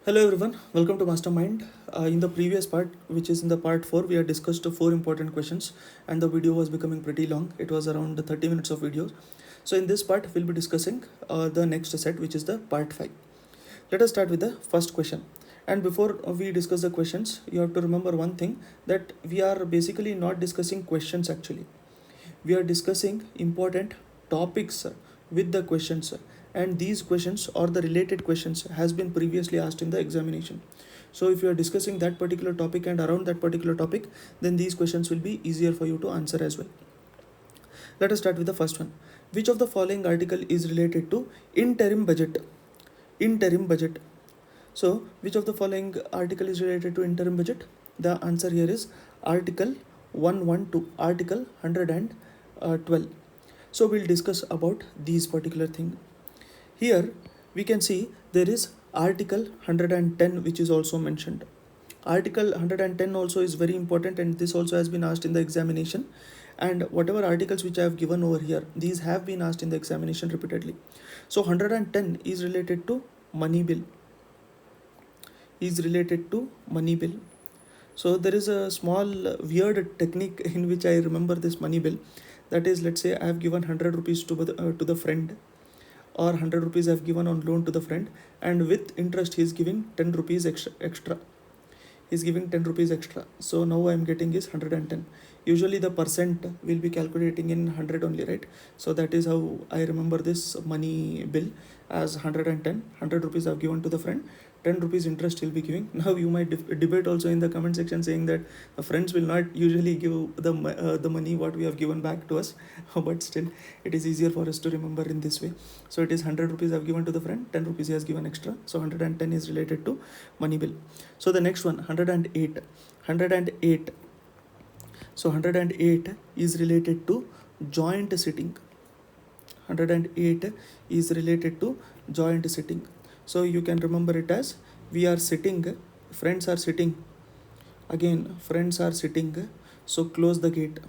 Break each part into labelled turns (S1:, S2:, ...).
S1: Hello everyone, welcome to Mastermind. In the previous part, which is in the part 4, we had discussed 4 important questions and the video was becoming pretty long. It was around 30 minutes of videos. So in this part, we'll be discussing the next set, which is the part 5. Let us start with the first question. And before we discuss the questions, you have to remember one thing, that we are basically not discussing questions actually. We are discussing important topics with the questions, and these questions or the related questions has been previously asked in the examination. So if you are discussing that particular topic and around that particular topic, then these questions will be easier for you to answer as well. Let us start with the first one. Which of the following article is related to interim budget? Interim budget. So which of the following article is related to interim budget? The answer here is article 112, article 112. So we'll discuss about these particular thing. Here we can see there is article 110, which is also mentioned. Article 110 also is very important, and this also has been asked in the examination. And whatever articles which I have given over here, these have been asked in the examination repeatedly. So 110 is related to money bill. So there is a small weird technique in which I remember this money bill. That is, let's say I have given 100 rupees to the friend, or 100 rupees I have given on loan to the friend, and with interest he is giving 10 rupees extra. He's giving 10 rupees extra. So now I am getting is 110. Usually the percent will be calculating in 100 only, right? So that is how I remember this money bill as 110. 100 rupees I have given to the friend, 10 rupees interest he'll be giving. Now you might debate also in the comment section saying that the friends will not usually give the money what we have given back to us, but still it is easier for us to remember in this way. So it is 100 rupees I have given to the friend, 10 rupees he has given extra. So 110 is related to money bill. So the next one, 108. So 108 is related to joint sitting. 108 is related to joint sitting. So you can remember it as, we are sitting, friends are sitting. Again, friends are sitting. So close the gate.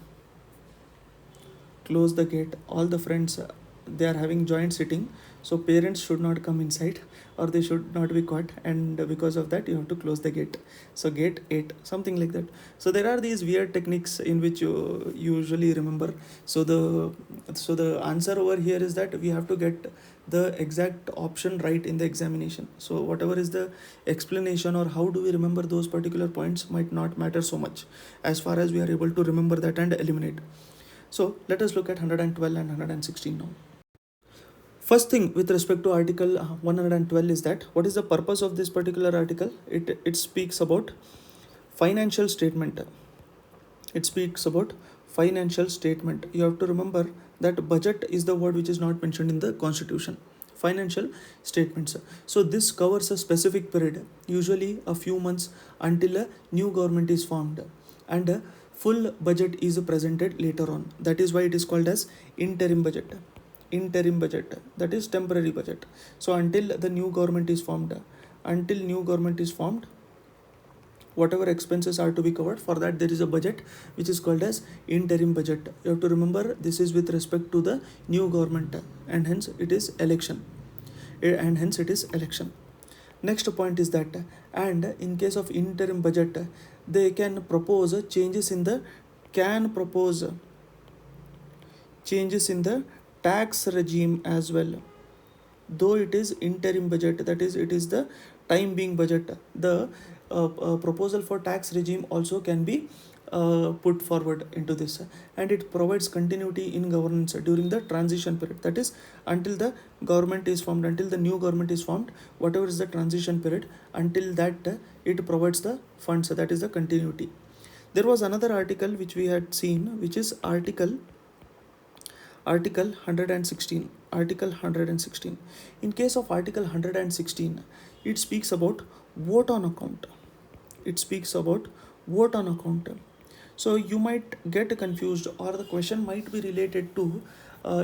S1: All the friends, they are having joint sitting. So parents should not come inside, or they should not be caught, and because of that you have to close the gate. So gate 8, something like that. So there are these weird techniques in which you usually remember. So the answer over here is that we have to get the exact option right in the examination. So whatever is the explanation or how do we remember those particular points might not matter so much, as far as we are able to remember that and eliminate. So let us look at 112 and 116 now. First thing with respect to article 112 is that what is the purpose of this particular article? It speaks about financial statement. It speaks about financial statement. You have to remember that budget is the word which is not mentioned in the constitution. Financial statements. So this covers a specific period, usually a few months, until a new government is formed, and a full budget is presented later on. That is why it is called as interim budget. That is temporary budget. So until the new government is formed, whatever expenses are to be covered, for that there is a budget which is called as interim budget. You have to remember this is with respect to the new government, and hence it is election. Next point is that, and in case of interim budget, they can propose changes in the tax regime as well. Though it is interim budget, that is, it is the time being budget, the proposal for tax regime also can be put forward into this, and it provides continuity in governance during the transition period. That is, until the government is formed, until the new government is formed, whatever is the transition period, until that it provides the funds. That is the continuity. There was another article which we had seen, which is article 116. In case of article 116, it speaks about vote on account. So you might get confused, or the question might be related to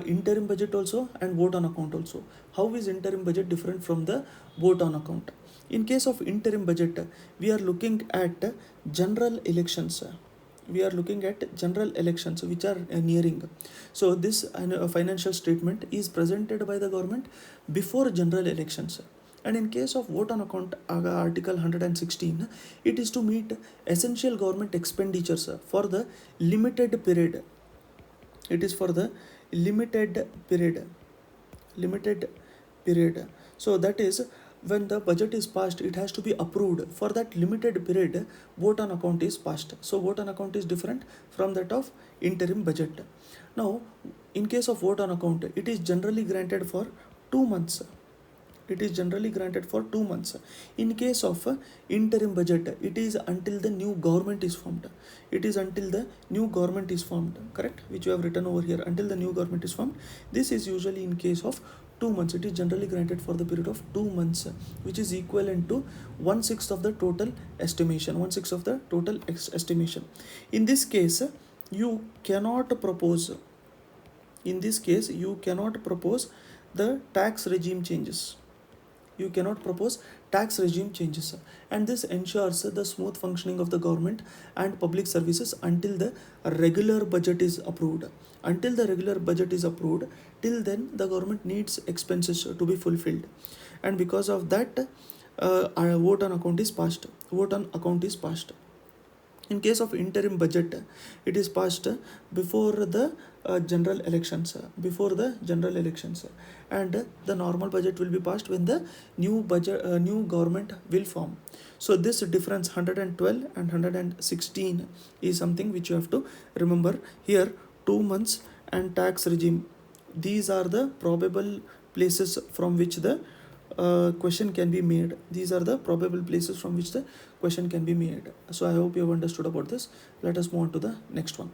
S1: interim budget also and vote on account also. How is interim budget different from the vote on account? In case of interim budget, we are looking at general elections. Which are nearing. So this financial statement is presented by the government before general elections, And in case of vote on account, Article 116, it is to meet essential government expenditures for the limited period. It is for the limited period. So that is, when the budget is passed, it has to be approved for that limited period. Vote on account is passed. So vote on account is different from that of interim budget. Now, in case of vote on account, it is generally granted for 2 months. It is generally granted for 2 months. In case of interim budget, it is until the new government is formed. It is until the new government is formed, correct? Which you have written over here, until the new government is formed. This is usually in case of 2 months. It is generally granted for the period of 2 months, which is equivalent to 1/6 of the total estimation. 1/6 of the total estimation. In this case, you cannot propose. In this case, you cannot propose the tax regime changes. You cannot propose tax regime changes, and this ensures the smooth functioning of the government and public services until the regular budget is approved. Until the regular budget is approved, till then the government needs expenses to be fulfilled, and because of that, our vote on account is passed. Vote on account is passed. In case of interim budget, it is passed before the general elections. And the normal budget will be passed when the new government will form. So this difference 112 and 116 is something which you have to remember here. 2 months and tax regime, these are the probable places from which the question can be made. These are the probable places from which the question can be made. So I hope you have understood about this. Let us move on to the next one.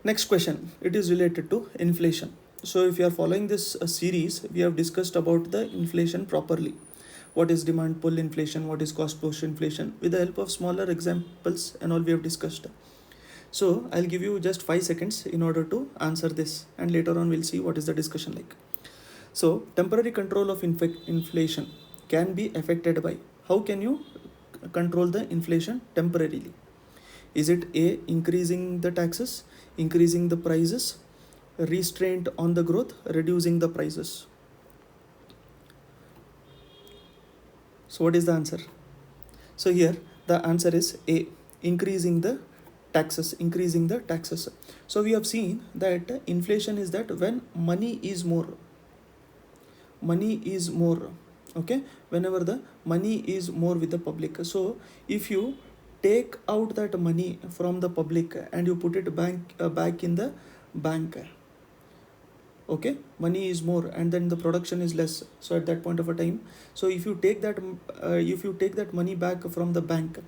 S1: Next question, it is related to inflation. So if you are following this series, we have discussed about the inflation properly. What is demand pull inflation, what is cost push inflation, with the help of smaller examples and all we have discussed. So I'll give you just 5 seconds in order to answer this, and later on we'll see what is the discussion like. So temporary control of inflation can be affected by, how can you control the inflation temporarily? Is it A, increasing the taxes, increasing the prices, restraint on the growth, reducing the prices? So what is the answer? So here the answer is A, increasing the taxes. So we have seen that inflation is that when money is more, okay, whenever the money is more with the public. So if you take out that money from the public and you put it back in the bank, okay, money is more and then the production is less. So at that point of a time, so if you take that money back from the bank,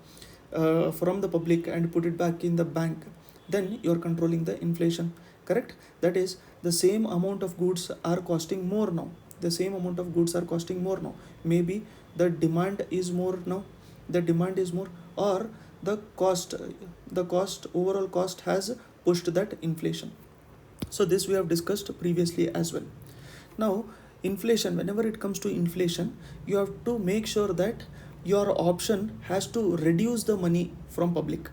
S1: from the public, and put it back in the bank, then you are controlling the inflation, correct? That is, the same amount of goods are costing more now. Maybe the demand is more now. Or the overall cost has pushed that inflation. So this we have discussed previously as well. Now inflation, whenever it comes to inflation, you have to make sure that your option has to reduce the money from public.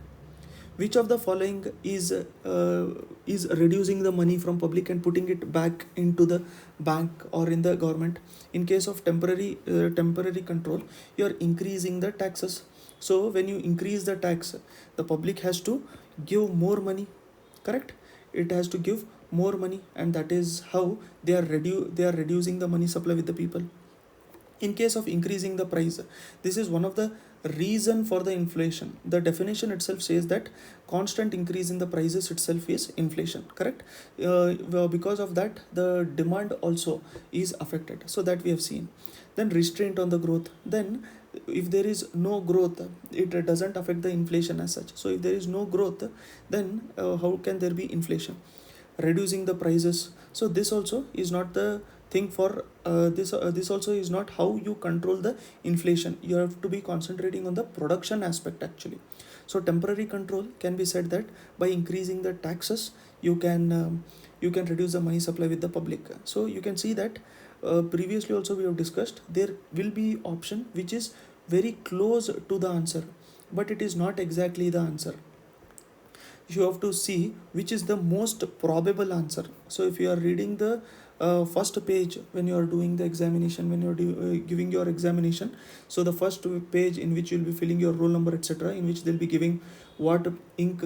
S1: Which of the following is reducing the money from public and putting it back into the bank or in the government? In case of temporary control, you are increasing the taxes. So when you increase the tax, the public has to give more money, correct? It has to give more money, and that is how they are reducing the money supply with the people. In case of increasing the price, this is one of the reason for the inflation. The definition itself says that constant increase in the prices itself is inflation, correct? Because of that, the demand also is affected. So that we have seen. Then restraint on the growth. Then if there is no growth, it doesn't affect the inflation as such. So if there is no growth, then how can there be inflation? Reducing the prices. So this also is not the thing for this also is not how you control the inflation. You have to be concentrating on the production aspect actually. So temporary control can be said that by increasing the taxes, you can reduce the money supply with the public. So you can see that previously also we have discussed there will be option which is very close to the answer, but it is not exactly the answer. You have to see which is the most probable answer. So if you are reading the first page when you are doing the examination, when you are giving your examination. So the first page in which you will be filling your roll number, etc., in which they'll be giving what ink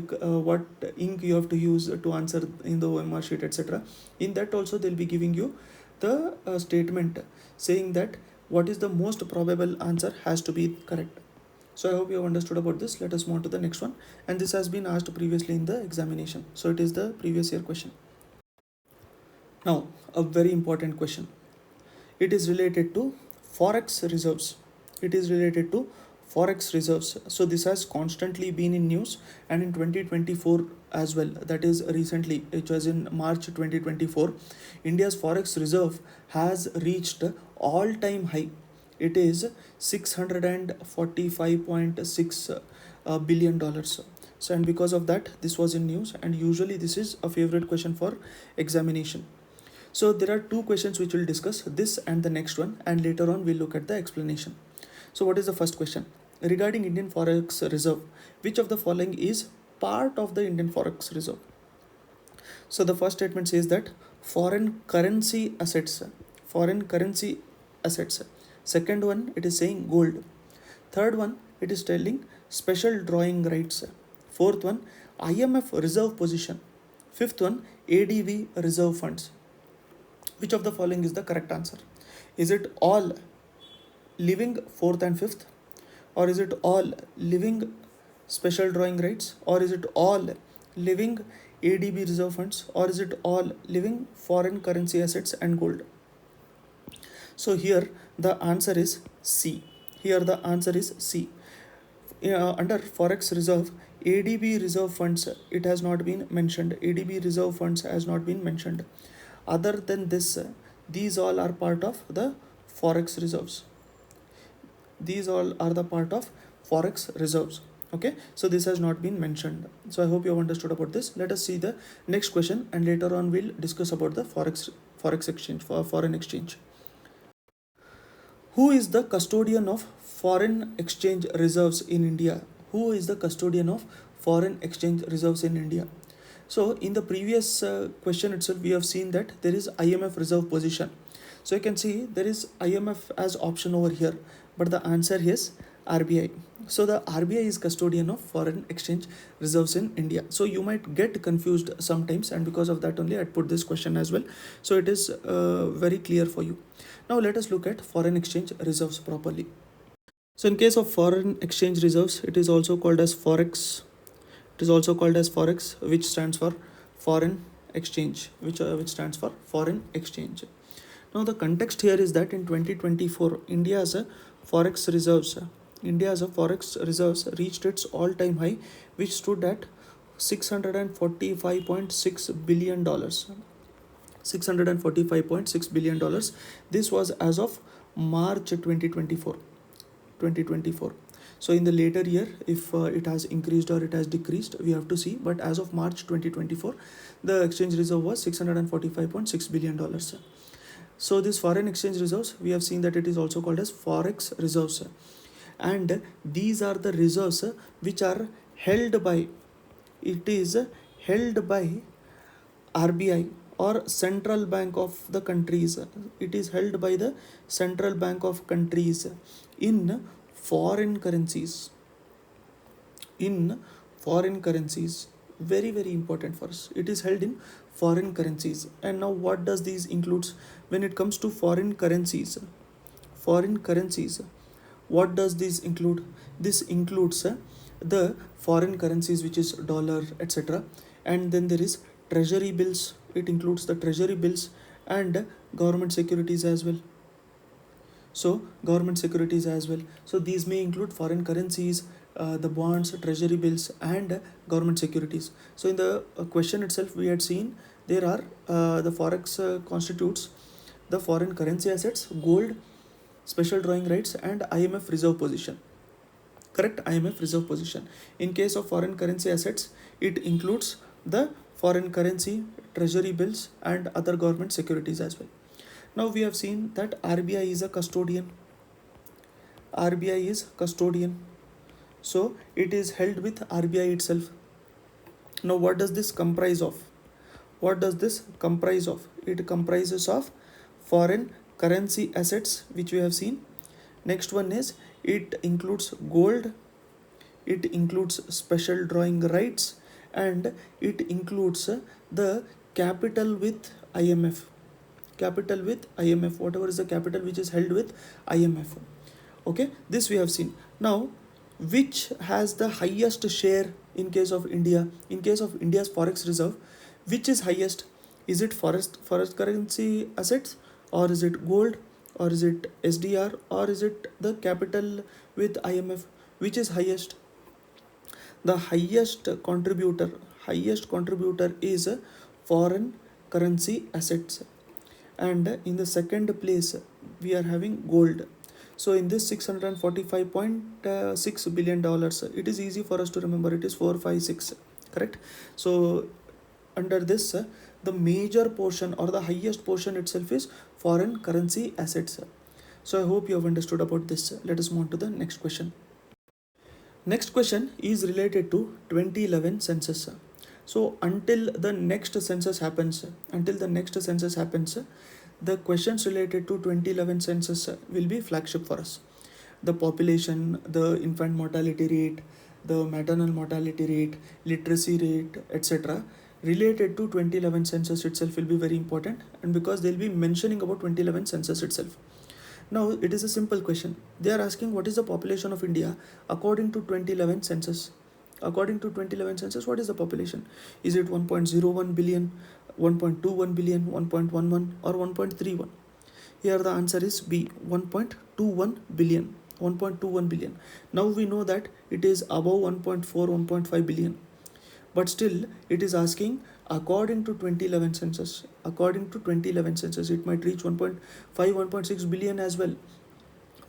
S1: you have to use to answer in the OMR sheet, etc. In that also they'll be giving you the statement saying that what is the most probable answer has to be correct. So I hope you have understood about this. Let us move on to the next one, and this has been asked previously in the examination, so it is the previous year question. Now a very important question. It is related to Forex reserves. It is related to Forex reserves. So this has constantly been in news, and in 2024 as well, that is recently, it was in March 2024, India's Forex reserve has reached all-time high. It is $645.6 billion dollars. So, and because of that, this was in news, and usually this is a favorite question for examination. So there are two questions which we'll discuss, this and the next one, and later on we'll look at the explanation. So what is the first question? Regarding Indian Forex Reserve, which of the following is part of the Indian Forex Reserve? So the first statement says that foreign currency assets. Foreign currency assets. Second one, it is saying gold. Third one, it is telling special drawing rights. Fourth one, IMF reserve position. Fifth one, ADV reserve funds. Which of the following is the correct answer? Is it all living fourth and fifth, or is it all living special drawing rights, or is it all living ADB reserve funds, or is it all living foreign currency assets and gold? So here the answer is C. Here the answer is C. Under Forex reserve, ADB reserve funds, it has not been mentioned. ADB reserve funds has not been mentioned. Other than this, these all are part of the Forex reserves. These all are the part of Forex reserves. Okay, so this has not been mentioned. So I hope you have understood about this. Let us see the next question, and later on we'll discuss about the forex exchange, foreign exchange. Who is the custodian of foreign exchange reserves in India? Who is the custodian of foreign exchange reserves in India? So in the previous question itself, we have seen that there is IMF reserve position. So you can see there is IMF as option over here, but the answer is RBI. So the RBI is custodian of foreign exchange reserves in India. So you might get confused sometimes, and because of that only I put this question as well. So it is very clear for you. Now let us look at foreign exchange reserves properly. So in case of foreign exchange reserves, it is also called as Forex. It is also called as Forex, which stands for foreign exchange, which stands for foreign exchange. Now the context here is that in 2024, India's Forex reserves reached its all-time high, which stood at $645.6 billion. $645.6 billion. This was as of March 2024. So in the later year, if it has increased or it has decreased, we have to see. But as of March 2024, the exchange reserve was $645.6 billion. So this foreign exchange reserves, we have seen that it is also called as Forex reserves. And these are the reserves which are held by, it is held by RBI or Central Bank of the countries. It is held by the Central Bank of countries in foreign currencies. In foreign currencies. Very, very important for us. It is held in foreign currencies. And now what does these includes? When it comes to foreign currencies, what does this include? This includes the foreign currencies, which is dollar, etc. And then there is treasury bills. It includes the treasury bills and government securities as well. So government securities as well. So these may include foreign currencies, the bonds, treasury bills, and government securities. So in the question itself, we had seen there are the Forex constitutes the foreign currency assets, gold, special drawing rights, and IMF reserve position. Correct? IMF reserve position. In case of foreign currency assets, it includes the foreign currency, treasury bills, and other government securities as well. Now we have seen that RBI is a custodian. RBI is custodian. So it is held with RBI itself. Now what does this comprise of? What does this comprise of? It comprises of foreign currency assets, which we have seen. Next one is it includes gold, it includes special drawing rights, and it includes the capital with IMF. Capital with IMF, whatever is the capital which is held with IMF. Okay, this we have seen. Now, which has the highest share in case of India? In case of India's forex reserve, which is highest? Is it forest currency assets, or is it gold, or is it SDR, or is it the capital with IMF? Which is highest? The highest contributor is foreign currency assets, and in the second place we are having gold. So in this $645.6 billion, it is easy for us to remember, it is 456, correct? So under this, the major portion or the highest portion itself is foreign currency assets. So I hope you have understood about this. Let us move on to the next question. Next question is related to 2011 census. So until the next census happens, the questions related to 2011 census will be flagship for us. The population, the infant mortality rate, the maternal mortality rate, literacy rate, etc. related to 2011 census itself will be very important, and because they'll be mentioning about 2011 census itself. Now it is a simple question. They are asking what is the population of India according to 2011 census. According to 2011 census, what is the population? Is it 1.01 billion, 1.21 billion, 1.11, or 1.31? Here the answer is B, 1.21 billion. 1.21 billion. Now we know that it is above 1.4, 1.5 billion. But still it is asking according to 2011 census. According to 2011 census, it might reach 1.5, 1.6 billion as well.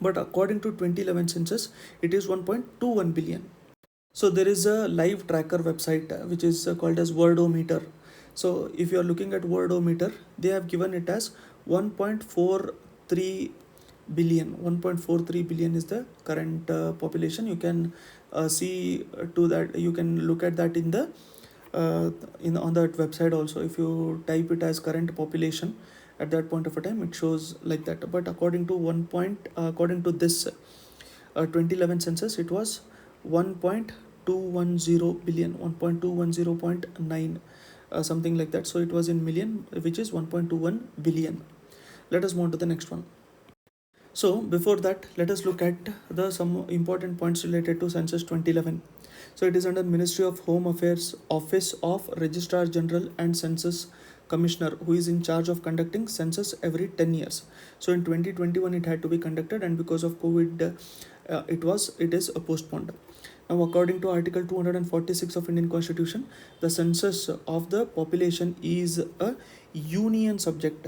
S1: But according to 2011 census, it is 1.21 billion. So there is a live tracker website which is called as Wordometer. So if you are looking at Wordometer, they have given it as 1.43 billion. 1.43 billion is the current population. You can see to that. You can look at that in the on that website also. If you type it as current population at that point of a time, it shows like that. But according to according to this 2011 census, it was 1.210 billion, 1.210.9, something like that. So it was in million, which is 1.21 billion. Let us move on to the next one. So before that, let us look at some important points related to census 2011. So it is under Ministry of Home Affairs, Office of Registrar General and Census Commissioner, who is in charge of conducting census every 10 years. So in 2021 it had to be conducted, and because of COVID it is postponed. Now according to Article 246 of Indian Constitution, the census of the population is a union subject.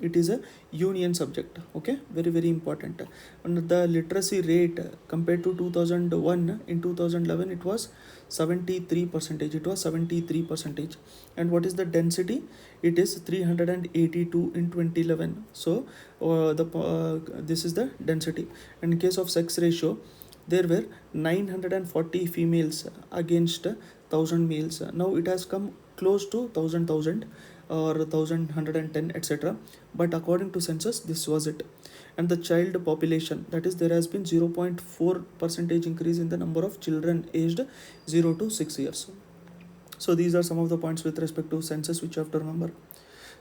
S1: It is a union subject. Okay, very important. And the literacy rate compared to 2001, in 2011 it was 73%. It was 73%. And what is the density? It is 382 in 2011. So this is the density. And in case of sex ratio, there were 940 females against 1000 males. Now it has come close to 1000 or 1110, etc. But according to census, this was it. And the child population, that is, there has been 0.4% increase in the number of children aged 0 to 6 years. So these are some of the points with respect to census which you have to remember.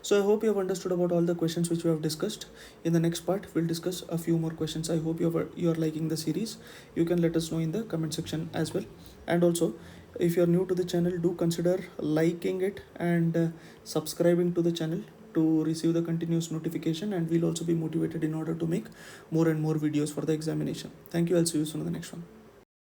S1: So I hope you have understood about all the questions which we have discussed. In the next part, we'll discuss a few more questions. I hope you are liking the series. You can let us know in the comment section as well. And also, if you are new to the channel, do consider liking it and subscribing to the channel to receive the continuous notification, and we'll also be motivated in order to make more and more videos for the examination. Thank you. I'll see you soon in the next one.